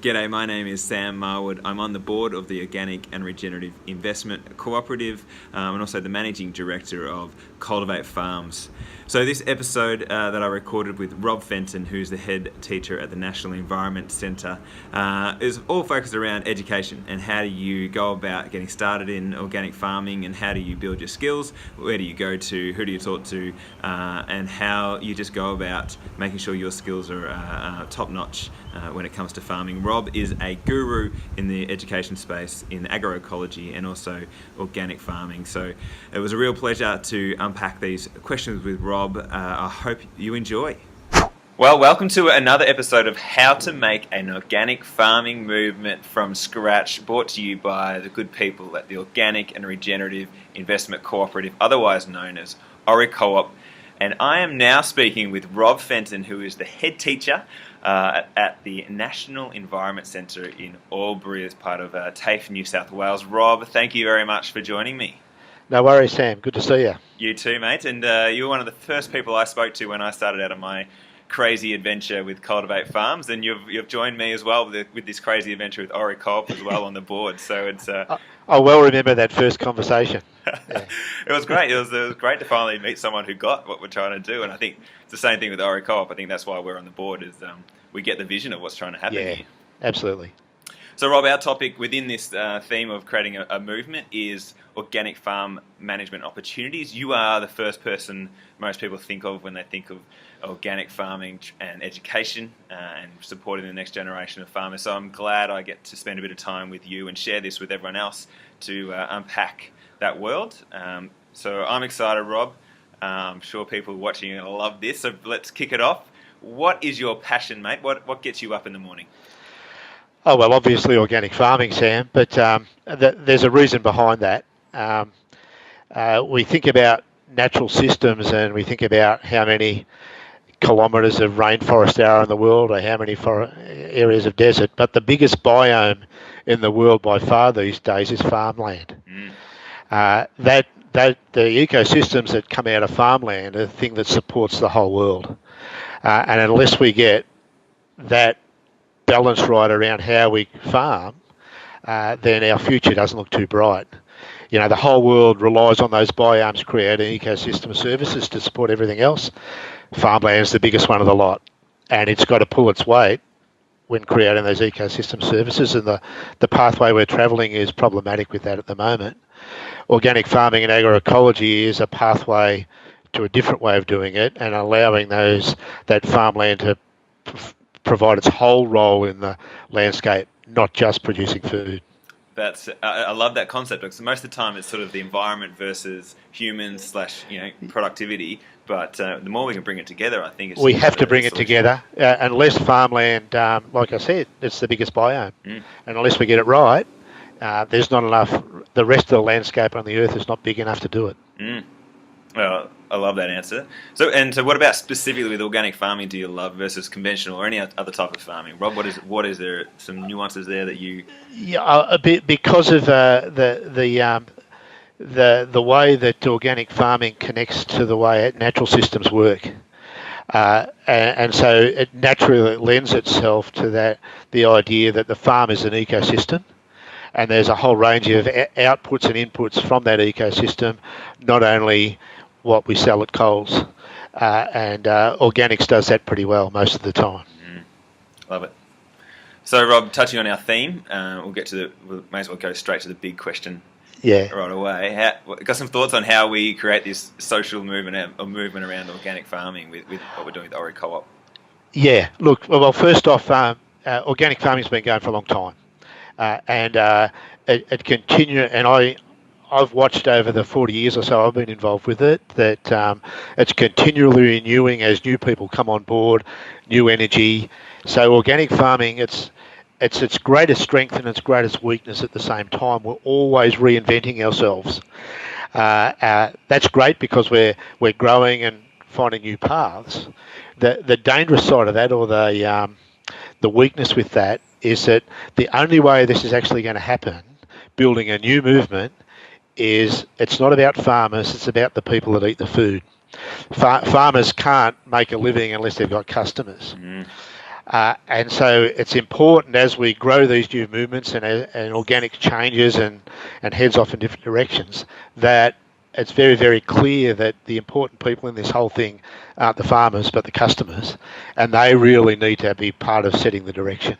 G'day, my name is Sam Marwood. I'm on the board of the Organic and Regenerative Investment Cooperative and also the Managing Director of Cultivate Farms. So this episode that I recorded with Rob Fenton, who's the head teacher at the National Environment Centre, is all focused around education and how do you go about getting started in organic farming and how do you build your skills, where do you go to, who do you talk to, and how you just go about making sure your skills are top-notch when it comes to farming. Rob is a guru in the education space in agroecology and also organic farming. So it was a real pleasure to unpack these questions with Rob. I hope you enjoy. Well, welcome to another episode of How to Make an Organic Farming Movement from Scratch, brought to you by the good people at the Organic and Regenerative Investment Cooperative, otherwise known as ORICOOP. And I am now speaking with Rob Fenton, who is the head teacher at the National Environment Centre in Albury as part of TAFE, New South Wales. Rob, thank you very much for joining me. No worries, Sam. Good to see you. You too, mate. And you were one of the first people I spoke to when I started out on my crazy adventure with Cultivate Farms, and you've joined me as well with this crazy adventure with ORICOOP as well on the board. So it's I well remember that first conversation. Yeah. It was great. It was great to finally meet someone who got what we're trying to do, and I think it's the same thing with ORICOOP. I think that's why we're on the board, is we get the vision of what's trying to happen here. Absolutely. So, Rob, our topic within this theme of creating a movement is organic farm management opportunities. You are the first person most people think of when they think of organic farming and education and supporting the next generation of farmers. So I'm glad I get to spend a bit of time with you and share this with everyone else to unpack that world. So I'm excited, Rob. I'm sure people watching are going to love this. So let's kick it off. What is your passion, mate? What gets you up in the morning? Oh, well, obviously organic farming, Sam, but there's a reason behind that. We think about natural systems and we think about how many kilometres of rainforest there are in the world or how many areas of desert, but the biggest biome in the world by far these days is farmland. The ecosystems that come out of farmland are the thing that supports the whole world. And unless we get that balance right around how we farm, then our future doesn't look too bright. You know, the whole world relies on those biomes creating ecosystem services to support everything else. Farmland is the biggest one of the lot, and it's got to pull its weight when creating those ecosystem services, and the pathway we're travelling is problematic with that at the moment. Organic farming and agroecology is a pathway to a different way of doing it and allowing that farmland to provide its whole role in the landscape, not just producing food. I love that concept, because most of the time it's sort of the environment versus humans / productivity. But the more we can bring it together, I think we have to bring it together. Unless farmland, like I said, it's the biggest biome, and unless we get it right, there's not enough. The rest of the landscape on the earth is not big enough to do it. Well, I love that answer. So what about specifically with organic farming do you love versus conventional or any other type of farming? Rob, what is there some nuances there that you? Yeah, because of the way that organic farming connects to the way natural systems work, and so it naturally lends itself to the idea that the farm is an ecosystem. And there's a whole range of outputs and inputs from that ecosystem, not only what we sell at Coles. And organics does that pretty well most of the time. Love it. So, Rob, touching on our theme, we may as well go straight to the big question right away. Got some thoughts on how we create this social movement around organic farming with what we're doing with ORICOOP? Yeah, look, well, first off, organic farming's been going for a long time. And it continues, and I've watched over the 40 years or so I've been involved with it, that it's continually renewing as new people come on board, new energy. So organic farming, it's its greatest strength and its greatest weakness at the same time. We're always reinventing ourselves. That's great because we're growing and finding new paths. The dangerous side of that, or the weakness with that, is that the only way this is actually going to happen, building a new movement, is it's not about farmers, it's about the people that eat the food. Farmers can't make a living unless they've got customers. And so it's important as we grow these new movements and organic changes and heads off in different directions, that it's very, very clear that the important people in this whole thing aren't the farmers but the customers, and they really need to be part of setting the direction.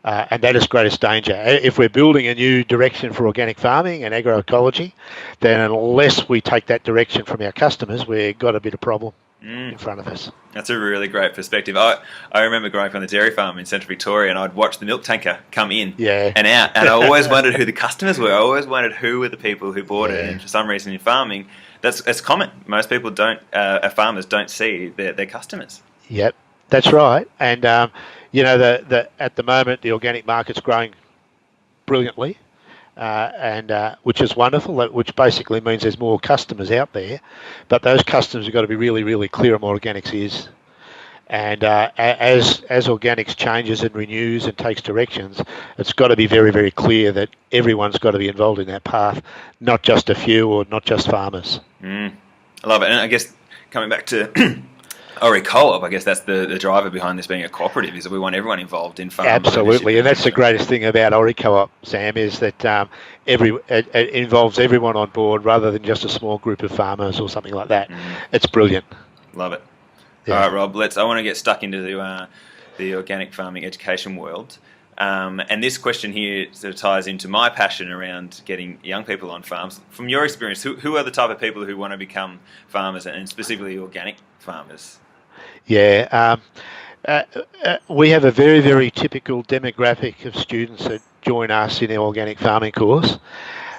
And that is greatest danger. If we're building a new direction for organic farming and agroecology, then unless we take that direction from our customers, we've got a bit of problem in front of us. That's a really great perspective. I remember growing up on the dairy farm in Central Victoria, and I'd watch the milk tanker come in and out, and I always wondered who the customers were. I always wondered who were the people who bought it, and for some reason in farming, that's common. Most people farmers don't see their customers. Yep, that's right. And at the moment the organic market's growing brilliantly, and which is wonderful. Which basically means there's more customers out there, but those customers have got to be really, really clear on what organics is. And as organics changes and renews and takes directions, it's got to be very, very clear that everyone's got to be involved in that path, not just a few or not just farmers. I love it. And I guess coming back to ORICOP, I guess that's the driver behind this being a cooperative, is that we want everyone involved in farming. Absolutely, and that's the greatest thing about ORICOP, Sam, is that it involves everyone on board rather than just a small group of farmers or something like that. It's brilliant. Love it. Yeah. All right, Rob, I want to get stuck into the organic farming education world. And this question here sort of ties into my passion around getting young people on farms. From your experience, who are the type of people who want to become farmers, and specifically organic farmers? Yeah, we have a very, very typical demographic of students that join us in our organic farming course,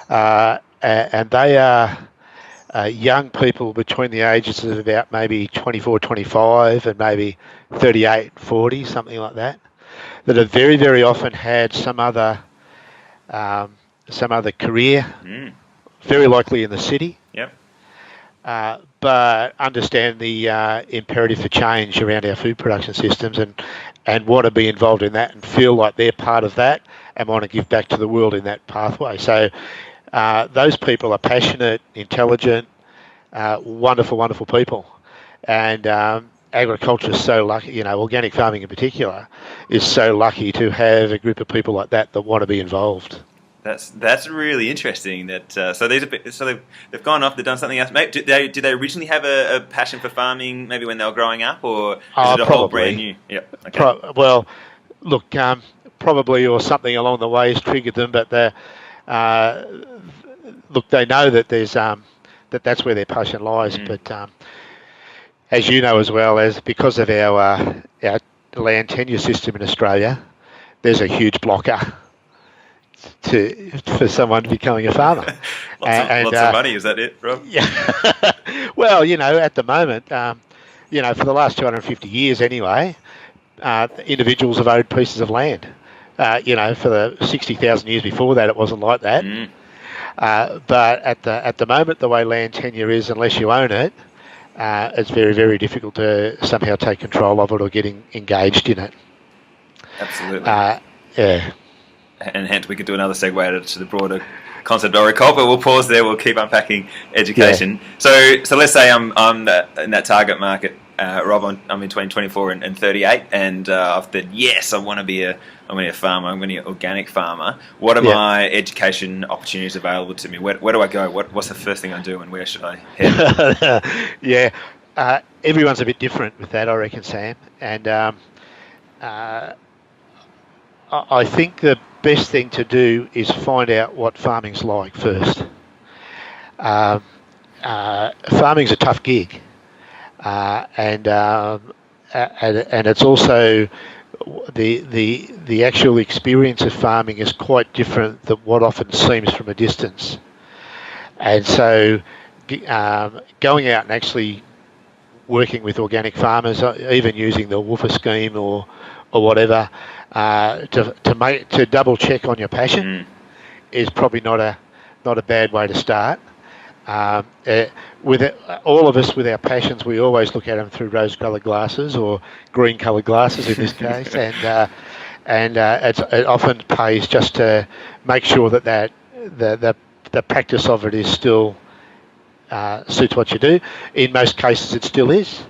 and they are young people between the ages of about maybe 24, 25 and maybe 38, 40, something like that have very, very often had some other career, very likely in the city. Yep. But understand the imperative for change around our food production systems and want to be involved in that and feel like they're part of that and want to give back to the world in that pathway. So those people are passionate, intelligent, wonderful, wonderful people. And agriculture is so lucky, organic farming in particular, is so lucky to have a group of people like that want to be involved. That's really interesting. So they've gone off, they've done something else. Maybe, did they originally have a passion for farming? Maybe when they were growing up, or is it a whole brand new? Yep. Okay. Well, look, probably or something along the way has triggered them, but they know that there's that's where their passion lies. But as you know as well, as because of our land tenure system in Australia, there's a huge blocker for someone becoming a farmer. lots of money, is that it, Rob? Yeah. Well, at the moment, for the last 250 years anyway, individuals have owned pieces of land. For the 60,000 years before that, it wasn't like that. But at the moment, the way land tenure is, unless you own it, it's very, very difficult to somehow take control of it or get engaged in it. Absolutely. Yeah. And hence we could do another segue to the broader concept of ORICOP, but we'll pause there. We'll keep unpacking education. Yeah. So let's say I'm in that target market, Rob. I'm in 2024 and 38, and I've said yes, I want to be a farmer. I'm going to be an organic farmer. What are my education opportunities available to me? Where do I go? What's the first thing I do, and where should I head? Yeah, everyone's a bit different with that, I reckon, Sam. And I think the best thing to do is find out what farming's like first. Farming's a tough gig, and it's also the actual experience of farming is quite different than what often seems from a distance. And so, going out and actually working with organic farmers, even using the Woofer scheme or whatever, to double check on your passion is probably not a bad way to start. With all of us with our passions, we always look at them through rose-coloured glasses or green-coloured glasses in this case, and it often pays just to make sure that the practice of it is still suits what you do. In most cases, it still is,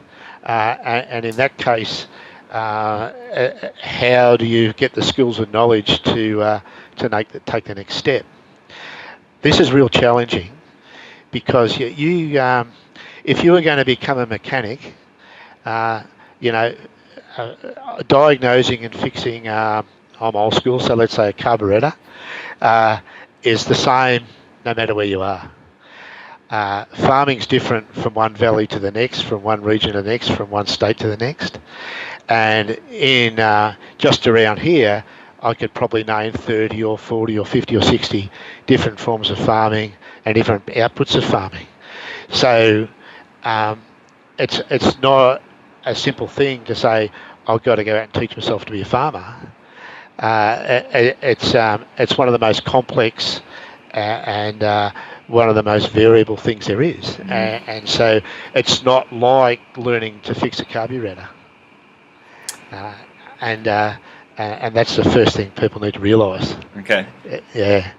and in that case, how do you get the skills and knowledge to take the next step? This is real challenging because if you were going to become a mechanic, you know, diagnosing and fixing, I'm old school, so let's say a carburettor, is the same no matter where you are. Farming's different from one valley to the next, from one region to the next, from one state to the next. And in just around here, I could probably name 30 or 40 or 50 or 60 different forms of farming and different outputs of farming. So it's not a simple thing to say, I've got to go out and teach myself to be a farmer. It's one of the most complex and one of the most variable things there is. And so it's not like learning to fix a carburettor. And that's the first thing people need to realise. Okay. Yeah.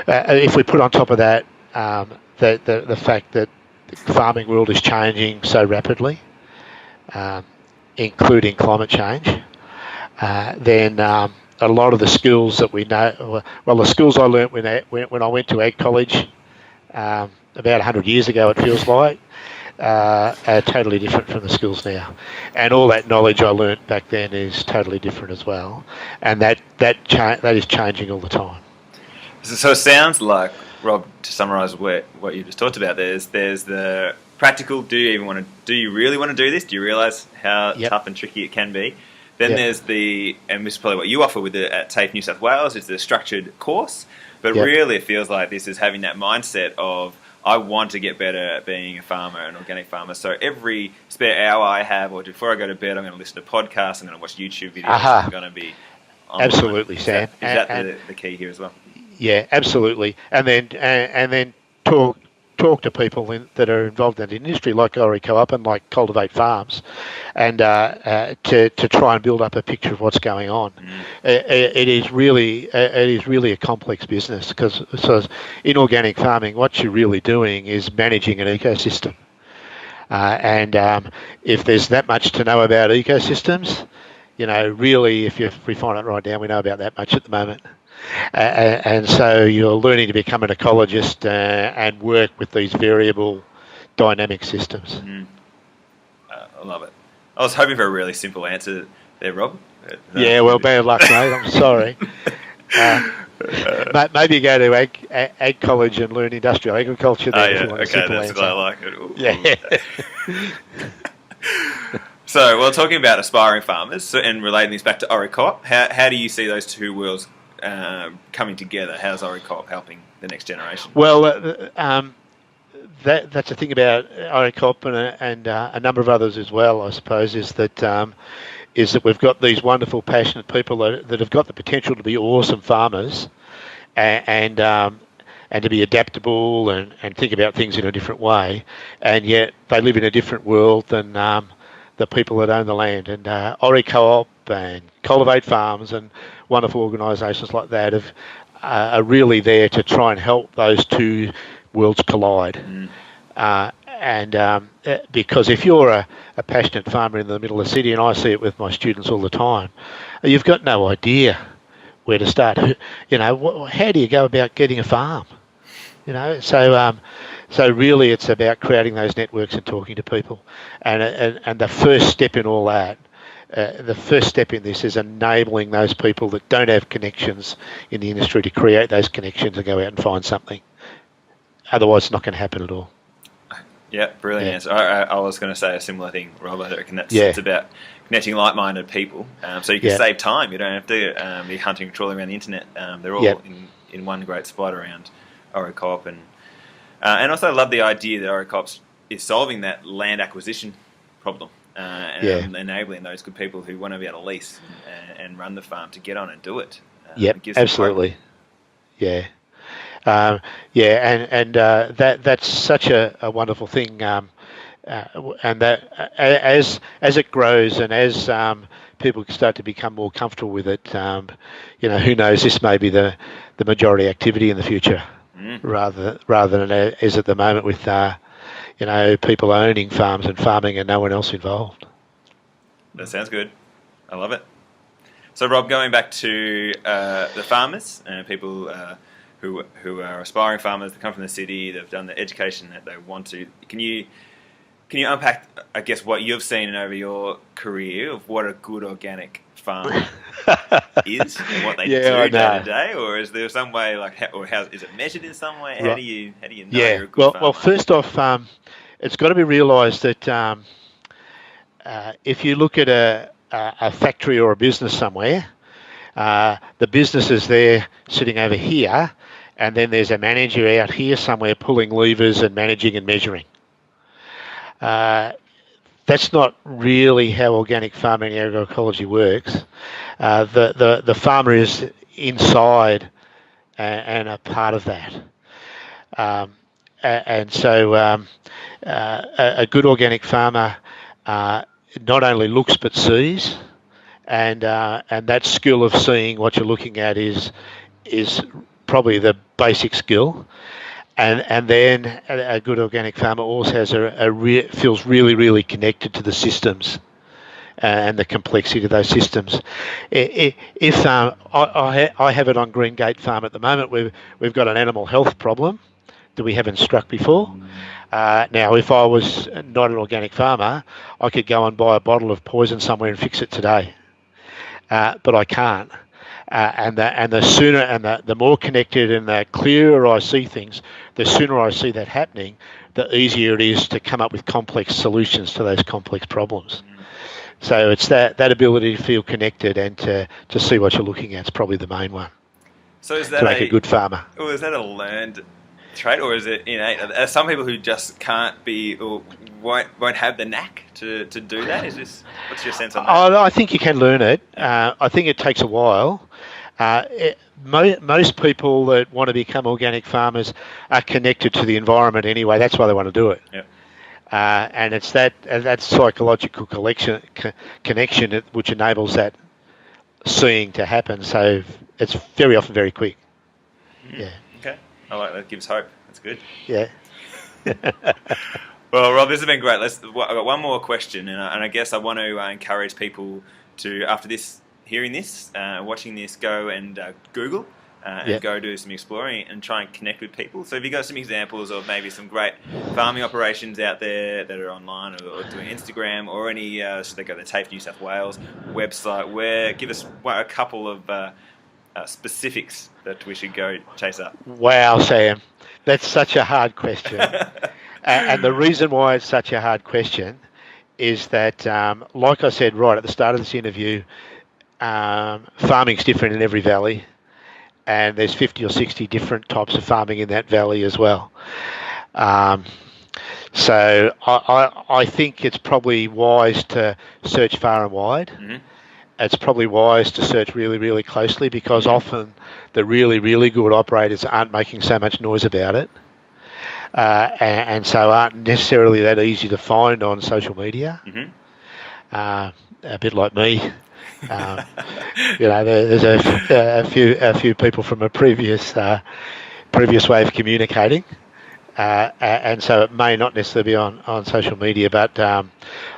If we put on top of that the fact that the farming world is changing so rapidly, including climate change, then a lot of the skills that we know, well, the skills I learnt when I went to Agroecology about 100 years ago, it feels like, are totally different from the skills now. And all that knowledge I learnt back then is totally different as well. And that is changing all the time. So it sounds like, Rob, to summarise what you just talked about, there's the practical. Do you really want to do this? Do you realise how tough and tricky it can be? Then there's and this is probably what you offer with at TAFE New South Wales, is the structured course. But really it feels like this is having that mindset of, I want to get better at being a farmer, an organic farmer. So every spare hour I have, or before I go to bed, I'm going to listen to podcasts, I'm going to watch YouTube videos, I'm going to be online. Absolutely, Sam. Is that the key here as well? Yeah, absolutely. And then talk to people that are involved in the industry, like ORICOOP and like Cultivate Farms, and to try and build up a picture of what's going on. It is really a complex business, because in organic farming, what you're really doing is managing an ecosystem. And if there's that much to know about ecosystems, really, if we find it right down, we know about that much at the moment. And so you're learning to become an ecologist and work with these variable dynamic systems. I love it. I was hoping for a really simple answer there, Rob. Yeah, well, bad luck, mate. I'm sorry. Maybe go to ag college and learn industrial agriculture there. If you want a simple answer. What I like it. Ooh. Yeah. So, talking about aspiring farmers and relating this back to ORICOOP, how do you see those two worlds coming together? How's ORICOOP helping the next generation? Well, that's the thing about ORICOOP and a number of others as well, I suppose, is that we've got these wonderful, passionate people that have got the potential to be awesome farmers and to be adaptable and think about things in a different way, and yet they live in a different world than the people that own the land. And ORICOOP and Cultivate Farms and wonderful organisations like that are really there to try and help those two worlds collide. Because if you're a passionate farmer in the middle of the city, and I see it with my students all the time, you've got no idea where to start. How do you go about getting a farm? So really it's about creating those networks and talking to people. And the first step in all that, the first step in this is enabling those people that don't have connections in the industry to create those connections and go out and find something. Otherwise, it's not going to happen at all. Yeah, brilliant answer. I was going to say a similar thing, Rob. I reckon it's about connecting like-minded people, so you can save time. You don't have to be hunting and trawling around the internet. They're all in one great spot around ORICOOP, and also I love the idea that ORICOOP is solving that land acquisition problem. And enabling those good people who want to be able to lease and run the farm to get on and do it. Absolutely. That's such a wonderful thing, and that as it grows and as people start to become more comfortable with it, who knows, this may be the majority activity in the future, rather than it is at the moment with people owning farms and farming and no one else involved. That sounds good. I love it. So, Rob, going back to the farmers and people who are aspiring farmers, they come from the city, they've done the education that they want to. Can you unpack, I guess, what you've seen over your career of what a good organic farmer is and what they do day to day, or is there some way how is it measured in some way? How do you know you're a good farmer? Well, first off, it's got to be realised that if you look at a factory or a business somewhere, the business is there sitting over here, and then there's a manager out here somewhere pulling levers and managing and measuring. That's not really how organic farming and agroecology works. The farmer is inside and a part of that. And so a good organic farmer not only looks but sees, and that skill of seeing what you're looking at is probably the basic skill. And then a good organic farmer also has feels really connected to the systems and the complexity of those systems. If I have it on Greengate Farm at the moment, we've got an animal health problem that we haven't struck before. Now, if I was not an organic farmer, I could go and buy a bottle of poison somewhere and fix it today, but I can't. And the sooner and the more connected and the clearer I see things, the sooner I see that happening, the easier it is to come up with complex solutions to those complex problems. So it's that ability to feel connected and to see what you're looking at is probably the main one. So is that to make a good farmer? Or is that a learned trait, or is it innate? Are some people who just can't be or won't have the knack to do that? What's your sense on that? I think you can learn it. I think it takes a while. Most people that want to become organic farmers are connected to the environment anyway. That's why they want to do it. Yeah. And it's that psychological connection which enables that seeing to happen. So it's very often very quick. Yeah. Okay. I like that. Gives hope. That's good. Yeah. Well, Rob, this has been great. I've got one more question, and I guess I want to encourage people to, after hearing this, watching this, go and Google and go do some exploring and try and connect with people. So have you got some examples of maybe some great farming operations out there that are online or doing Instagram, or any, should they go to the TAFE New South Wales website, give us a couple of specifics that we should go chase up? Wow, Sam, that's such a hard question. And the reason why it's such a hard question is that, like I said right at the start of this interview, farming's different in every valley, and there's 50 or 60 different types of farming in that valley as well. So I think it's probably wise to search far and wide. Mm-hmm. It's probably wise to search really closely, because often the really good operators aren't making so much noise about it, and so aren't necessarily that easy to find on social media. Mm-hmm. A bit like me. There's a few people from a previous way of communicating, and so it may not necessarily be on social media, but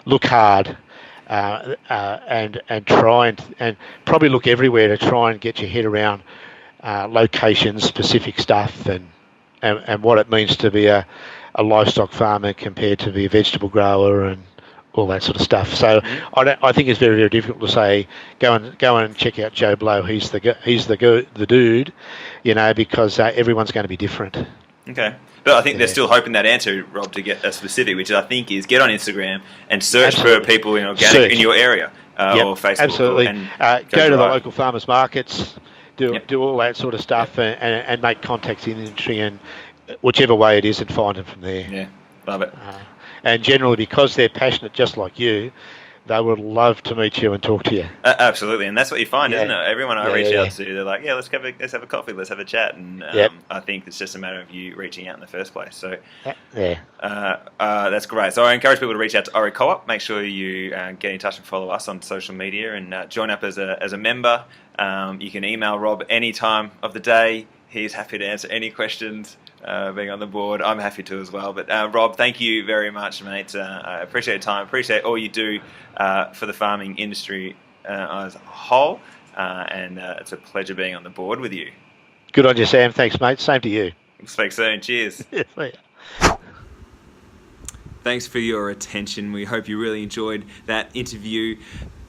look hard and try and probably look everywhere to try and get your head around location specific stuff and what it means to be a livestock farmer compared to be a vegetable grower and all that sort of stuff. So I think it's very difficult to say go and check out Joe Blow. He's the dude, because everyone's going to be different. Okay, but I think they're still hoping that answer, Rob, to get a specific, which I think is get on Instagram and search for people in organic in your area or Facebook. Absolutely, go to the local farmers markets, do all that sort of stuff, and make contacts in the industry, and whichever way it is, and find them from there. Yeah, love it. And generally, because they're passionate just like you, they would love to meet you and talk to you. Absolutely, and that's what you find, isn't it? Everyone I reach out to, they're like, let's have a coffee, let's have a chat, and I think it's just a matter of you reaching out in the first place. So that's great. So I encourage people to reach out to ORICOOP. Make sure you get in touch and follow us on social media, and join up as a member. You can email Rob any time of the day. He's happy to answer any questions. Being on the board, I'm happy to as well. But Rob, thank you very much, mate. I appreciate your time. Appreciate all you do for the farming industry as a whole, and it's a pleasure being on the board with you. Good on you, Sam. Thanks, mate. Same to you. Speak soon. Cheers. See ya. Thanks for your attention. We hope you really enjoyed that interview.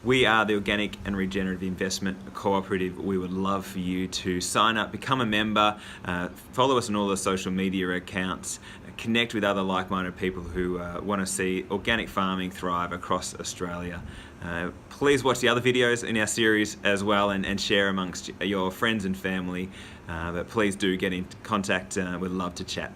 We are the Organic and Regenerative Investment Cooperative. We would love for you to sign up, become a member, follow us on all the social media accounts, connect with other like-minded people who want to see organic farming thrive across Australia. Please watch the other videos in our series as well, and share amongst your friends and family. But please do get in contact. We'd love to chat.